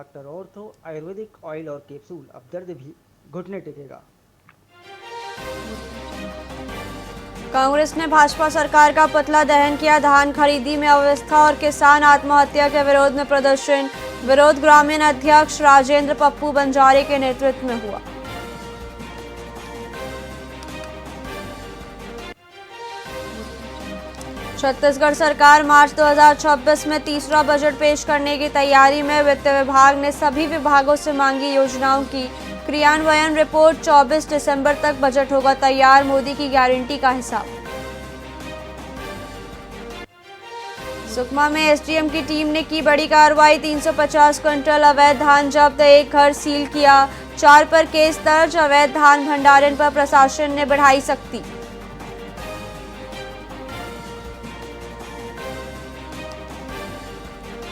Doctor ortho Ayurvedic oil और capsule, अब दर्द भी घुटने टेकेगा। कांग्रेस ने भाजपा सरकार का पुतला दहन किया। धान खरीदी में अव्यवस्था और किसान आत्महत्या के विरोध में प्रदर्शन। विरोध ग्रामीण अध्यक्ष राजेंद्र पप्पू बंजारे के नेतृत्व में हुआ। छत्तीसगढ़ सरकार मार्च 2026 में तीसरा बजट पेश करने की तैयारी में। वित्त विभाग ने सभी विभागों से मांगी योजनाओं की क्रियान्वयन रिपोर्ट। 24 दिसंबर तक बजट होगा तैयार। मोदी की गारंटी का हिसाब। सुकमा में एसडीएम की टीम ने की बड़ी कार्रवाई। 350 क्विंटल अवैध धान जब्त, एक घर सील किया, 4 पर केस दर्ज। अवैध धान भंडारण पर प्रशासन ने बढ़ाई सख्ती।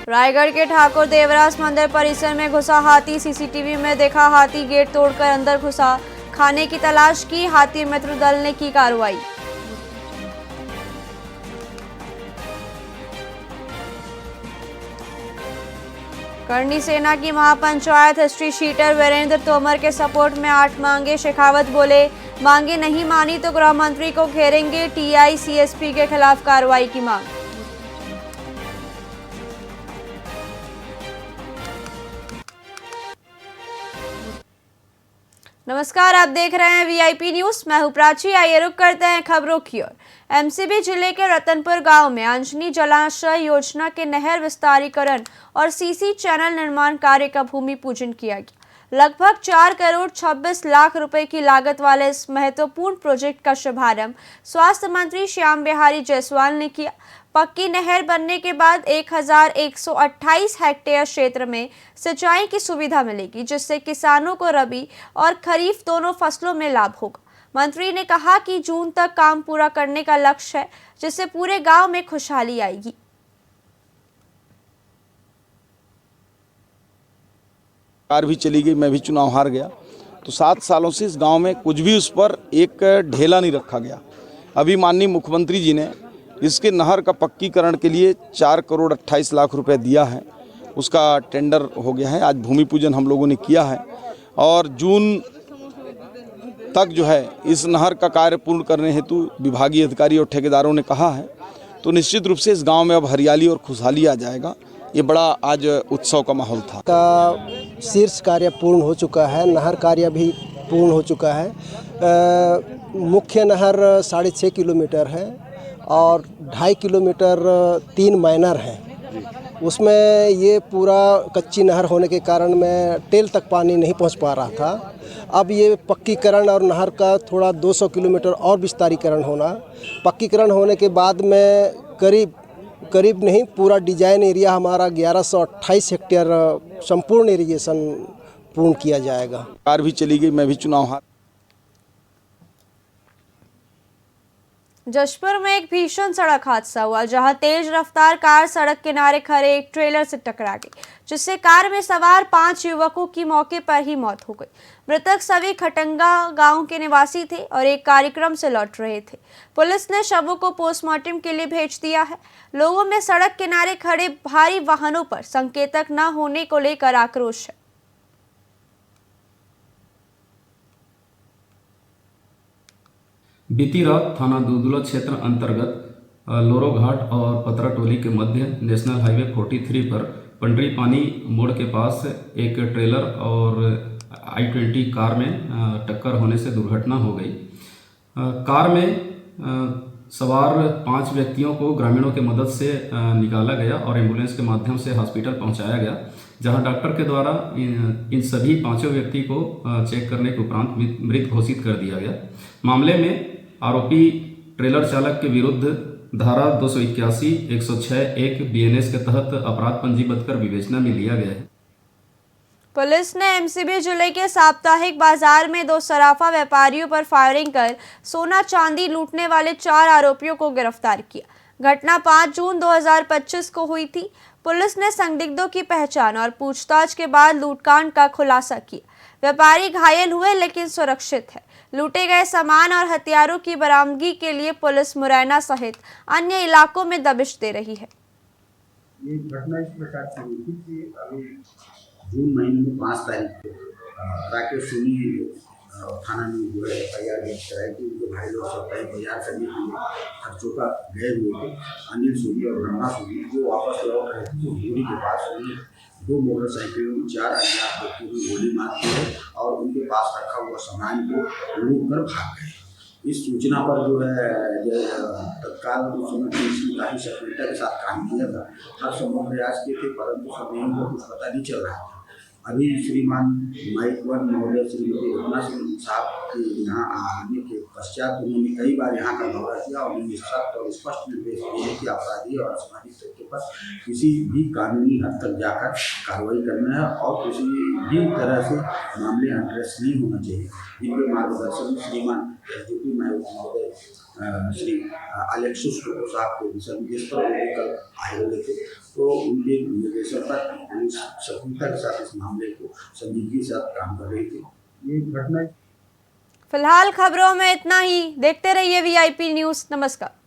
रायगढ़ के ठाकुर देवरास मंदिर परिसर में घुसा हाथी। सीसीटीवी में देखा हाथी गेट तोड़कर अंदर घुसा। खाने की तलाश की। हाथी मित्र दल ने की कार्रवाई। करनी सेना की महापंचायत। हिस्ट्री शीटर वीरेंद्र तोमर के सपोर्ट में 8 मांगे। शेखावत बोले, मांगे नहीं मानी तो गृह मंत्री को घेरेंगे। टीआई सीएसपी के खिलाफ कार्रवाई की मांग। नमस्कार, आप देख रहे हैं वीआईपी न्यूज। मैं हूं प्राची। आइए रुक करते हैं खबरों की ओर। एमसीबी जिले के रतनपुर गांव में अंजनी जलाशय योजना के नहर विस्तारीकरण और सीसी चैनल निर्माण कार्य का भूमि पूजन किया गया। लगभग 4 करोड़ 26 लाख रुपए की लागत वाले इस महत्वपूर्ण प्रोजेक्ट का शुभारंभ स्वास्थ्य मंत्री श्याम बिहारी जायसवाल ने किया। पक्की नहर बनने के बाद 1128 हेक्टेयर क्षेत्र में सिंचाई की सुविधा मिलेगी, जिससे किसानों को रबी और खरीफ दोनों फसलों में लाभ होगा। मंत्री ने कहा कि जून तक काम पूरा करने का लक्ष्य है, जिससे पूरे गांव में खुशहाली आएगी। कार भी चली गई, मैं भी चुनाव हार गया, तो 7 सालों से इस गांव में कुछ भी उस पर एक ढेला नहीं रखा गया। अभी माननीय मुख्यमंत्री जी ने इसके नहर का पक्कीकरण के लिए 4 करोड़ 28 लाख रुपए दिया है। उसका टेंडर हो गया है। आज भूमि पूजन हम लोगों ने किया है और जून तक जो है इस नहर का कार्य पूर्ण करने हेतु विभागीय अधिकारी और ठेकेदारों ने कहा है। तो निश्चित रूप से इस गांव में अब हरियाली और खुशहाली आ जाएगा। ये बड़ा आज उत्सव का माहौल था। का शीर्ष कार्य पूर्ण हो चुका है। नहर कार्य भी पूर्ण हो चुका है। मुख्य नहर 6.5 किलोमीटर है और 2.5 किलोमीटर 3 माइनर हैं। उसमें ये पूरा कच्ची नहर होने के कारण में टेल तक पानी नहीं पहुंच पा रहा था। अब ये पक्कीकरण और नहर का थोड़ा 200 किलोमीटर और विस्तारीकरण होना। पक्कीकरण होने के बाद में करीब नहीं, पूरा डिजाइन एरिया हमारा 1128 हेक्टेयर संपूर्ण इरिगेशन पूर्ण किया जाएगा। कार भी चली गई, मैं भी चुनाव हार। जशपुर में एक भीषण सड़क हादसा हुआ, जहां तेज रफ्तार कार सड़क किनारे खड़े एक ट्रेलर से टकरा गई, जिससे कार में सवार 5 युवकों की मौके पर ही मौत हो गई। मृतक सभी खटंगा गांव के निवासी थे और एक कार्यक्रम से लौट रहे थे। पुलिस ने शवों को पोस्टमार्टम के लिए भेज दिया है। लोगों में सड़क किनारे खड़े भारी वाहनों पर संकेतक न होने को लेकर आक्रोश है। बीती रात थाना दुलदुला क्षेत्र अंतर्गत लोरोघाट और पतराटोली के मध्य नेशनल हाईवे 43 पर पंडरी पानी मोड़ के पास एक ट्रेलर और i20 कार में टक्कर होने से दुर्घटना हो गई। कार में सवार 5 व्यक्तियों को ग्रामीणों की मदद से निकाला गया और एम्बुलेंस के माध्यम से हॉस्पिटल पहुंचाया गया, जहां डॉक्टर के द्वारा इन सभी 5 व्यक्ति को चेक करने के उपरांत मृत घोषित कर दिया गया। मामले में आरोपी ट्रेलर चालक के विरुद्ध धारा 281, 106(1) बीएनएस के तहत अपराध पंजीबद्ध कर विवेचना में लिया गया है। पुलिस ने एमसीबी जिले के साप्ताहिक बाजार में 2 सराफा व्यापारियों पर फायरिंग कर सोना चांदी लूटने वाले 4 आरोपियों को गिरफ्तार किया। घटना 5 जून 2025 को हुई थी। पुलिस ने संदिग्धों की पहचान और पूछताछ के बाद लूटकांड का खुलासा किया। व्यापारी घायल हुए लेकिन सुरक्षित है। लूटे गए सामान और हथियारों की बरामदगी के लिए पुलिस मुरैना सहित अन्य इलाकों में दबिश दे रही है। ये घटना इस प्रकार से हुई थी कि अभी जून महीने में 5 तारीख को राकेश सोनी थाना में जो है FIR दर्ज कराई थी। उनके भाई लोग साप्ताहिक बाजार करने के लिए खर्चों का गए हुए थे। अनिल सोनी और ब्रह्मा सोनी जो वापस लौट रहे थे तो होली के पास उन्हें 2 मोटरसाइकिलों में 4 अज्ञात व्यक्तियों की गोली मार दी है और उनके पास रखा हुआ सामान को लूट कर भाग गए। इस सूचना पर जो है तत्काल उस समय पुलिस ने काफ़ी सक्रियता के साथ काम किया था। हर संभव प्रयास किए थे परंतु सभी को कुछ पता नहीं चल रहा था। अभी श्रीमान माइक वन महोदय श्रीमती रत्ना सिंह साहब के यहाँ आने के पश्चात उन्होंने कई बार यहाँ का दौरा किया और उन्होंने सख्त और स्पष्ट निर्देश दिए कि अपराधी और असामाजिक तत्व पर किसी भी कानूनी हद तक जाकर कार्रवाई करना है और किसी भी तरह से मामले अनट्रेस नहीं होना चाहिए। इनके मार्गदर्शन में श्रीमान SDP महोदय श्री अलेक्सिस टोको साहब के दिशा निर्देश पर कल आए हुए थे तो उनके निर्देशन पर पुलिस सक्रियता के साथ इस मामले को संजीदगी के साथ काम कर रही थी। ये घटना फिलहाल खबरों में इतना ही। देखते रहिए VIP न्यूज़। नमस्कार।